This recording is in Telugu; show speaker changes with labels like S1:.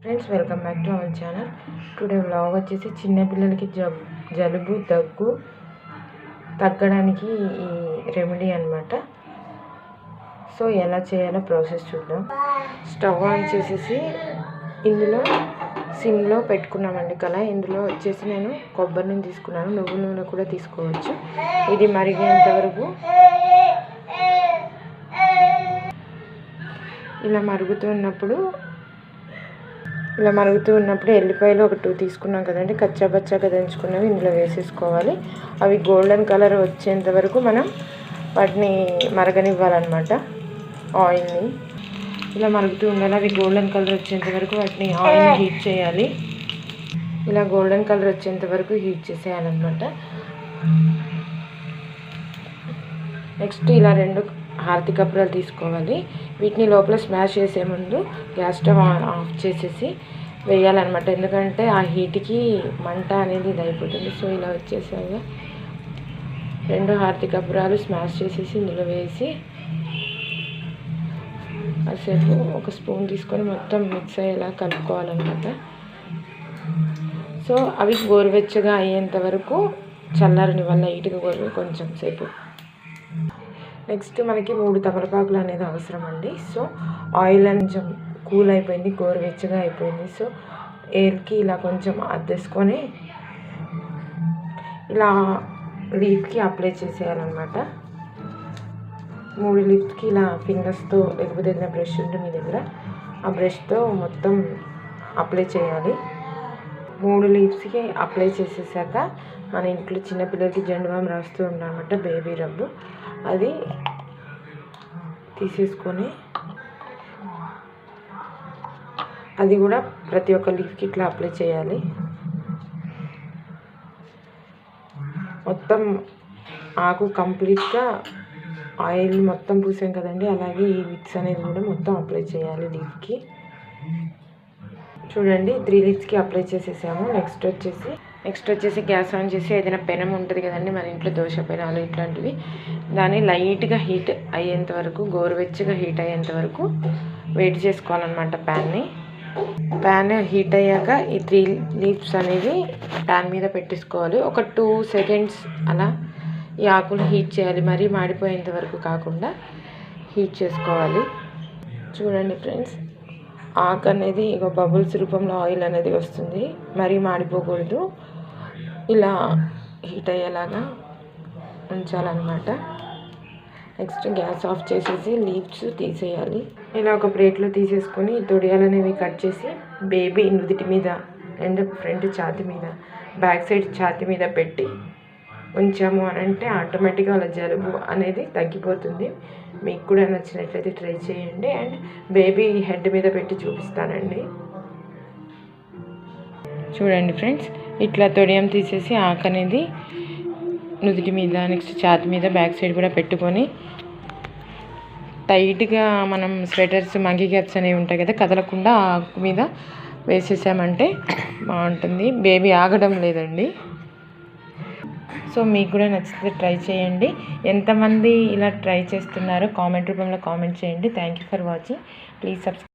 S1: Friends, welcome back to our channel. Today vlog వచ్చేసి చిన్నపిల్లలకి జలుబు దగ్గు తగ్గడానికి ఈ రెమెడీ అనమాట. సో ఎలా చేయాలో ప్రాసెస్ చూద్దాం. స్టవ్ ఆన్ చేసేసి ఇందులో సిమ్లో పెట్టుకున్నామండి కళాయి. ఇందులో వచ్చేసి నేను కొబ్బరి నూనె తీసుకున్నాను, నువ్వుల నూనె కూడా తీసుకోవచ్చు. ఇది మరిగేంత వరకు ఇలా మరుగుతూ ఉన్నప్పుడు ఎల్లిపాయలు ఒక 2 తీసుకున్నాం కదండి, కచ్చాపచ్చాగా దంచుకున్నవి ఇందులో వేసేసుకోవాలి. అవి గోల్డెన్ కలర్ వచ్చేంత వరకు మనం వాటిని మరగనివ్వాలన్నమాట. ఆయిల్ని ఇలా మరుగుతూ ఉండాలి. అవి గోల్డెన్ కలర్ వచ్చేంత వరకు వాటిని ఆయిల్ని హీట్ చేయాలి. ఇలా గోల్డెన్ కలర్ వచ్చేంత వరకు హీట్ చేసేయాలన్నమాట. నెక్స్ట్ ఇలా 2 హారతి కప్పురాలు తీసుకోవాలి. వీటిని లోపల స్మాష్ చేసే ముందు గ్యాస్ స్టవ్ ఆఫ్ చేసేసి వేయాలన్నమాట. ఎందుకంటే ఆ హీట్కి మంట అనేది ఇది అయిపోతుంది. సో ఇలా వచ్చేసాక 2 హారతి కప్పురాలు స్మాష్ చేసేసి ఇందులో వేసి కాసేపు ఒక స్పూన్ తీసుకొని మొత్తం మిక్స్ అయ్యేలా కలుపుకోవాలన్నమాట. సో అవి గోరువెచ్చగా అయ్యేంత వరకు చల్లారని వల్ల లైట్గా కొంచెం సేపు. నెక్స్ట్ మనకి 3 తమలపాకులు అనేది అవసరం అండి. సో ఆయిల్ కొంచెం కూల్ అయిపోయింది, గోరువెచ్చగా అయిపోయింది. సో ఎయిర్కి ఇలా కొంచెం అద్దేసుకొని ఇలా లీఫ్కి అప్లై చేసేయాలన్నమాట. 3 లీఫ్కి ఇలా ఫింగర్స్తో, లేకపోతే ఏదైనా బ్రష్ ఉంటుంది మీ దగ్గర, ఆ బ్రష్తో మొత్తం అప్లై చేయాలి. 3 లీవ్స్కి అప్లై చేసేసాక మన ఇంట్లో చిన్నపిల్లలకి జెండుబామ్ రాస్తూ ఉంటామన్నమాట, బేబీ రబ్బు. అది తీసేసుకొని అది కూడా ప్రతి ఒక్క లీఫ్కి ఇట్లా అప్లై చేయాలి. మొత్తం ఆకు కంప్లీట్గా ఆయిల్ మొత్తం పూసాం కదండి, అలాగే ఈ విక్స్ అనేది కూడా మొత్తం అప్లై చేయాలి లీఫ్కి. చూడండి, 3 లీఫ్స్కి అప్లై చేసేసాము. నెక్స్ట్ వచ్చేసి గ్యాస్ ఆన్ చేసి ఏదైనా పెనం ఉంటుంది కదండి మన ఇంట్లో, దోశ పెనాలు ఇట్లాంటివి, దాన్ని లైట్గా హీట్ అయ్యేంత వరకు, గోరువెచ్చగా హీట్ అయ్యేంత వరకు వెయిట్ చేసుకోవాలన్నమాట. ప్యాన్ హీట్ అయ్యాక ఈ 3 లీవ్స్ అనేవి ప్యాన్ మీద పెట్టేసుకోవాలి. ఒక 2 సెకండ్స్ అలా ఈ ఆకులు హీట్ చేయాలి. మరీ మాడిపోయేంత వరకు కాకుండా హీట్ చేసుకోవాలి. చూడండి ఫ్రెండ్స్, ఆకు అనేది ఇక బబుల్స్ రూపంలో ఆయిల్ అనేది వస్తుంది. మరీ మాడిపోకూడదు, ఇలా హీట్ అయ్యేలాగా ఉంచాలన్నమాట. నెక్స్ట్ గ్యాస్ ఆఫ్ చేసేసి లీవ్స్ తీసేయాలి. ఇలా ఒక ప్లేట్లో తీసేసుకొని తొడియాలు అనేవి కట్ చేసి బేబీ నుదిటి మీద అండ్ ఫ్రంట్ ఛాతి మీద, బ్యాక్ సైడ్ ఛాతి మీద పెట్టి ఉంచాము అని అంటే ఆటోమేటిక్గా అలా జలుబు అనేది తగ్గిపోతుంది. మీకు కూడా నచ్చినట్లయితే ట్రై చేయండి. అండ్ బేబీ హెడ్ మీద పెట్టి చూపిస్తానండి. చూడండి ఫ్రెండ్స్, ఇట్లా తొడియం తీసేసి ఆకు అనేది నుదిటి మీద, నెక్స్ట్ ఛాతి మీద, బ్యాక్ సైడ్ కూడా పెట్టుకొని టైట్గా మనం స్వెటర్స్, మంకీ క్యాప్స్ అనేవి ఉంటాయి కదా, కదలకుండా ఆకు మీద వేసేసామంటే బాగుంటుంది. బేబీ ఆగడం లేదండి. సో మీకు కూడా నచ్చితే ట్రై చేయండి. ఎంతమంది ఇలా ట్రై చేస్తున్నారో కామెంట్ రూపంలో కామెంట్ చేయండి. Thank you for watching. Please subscribe.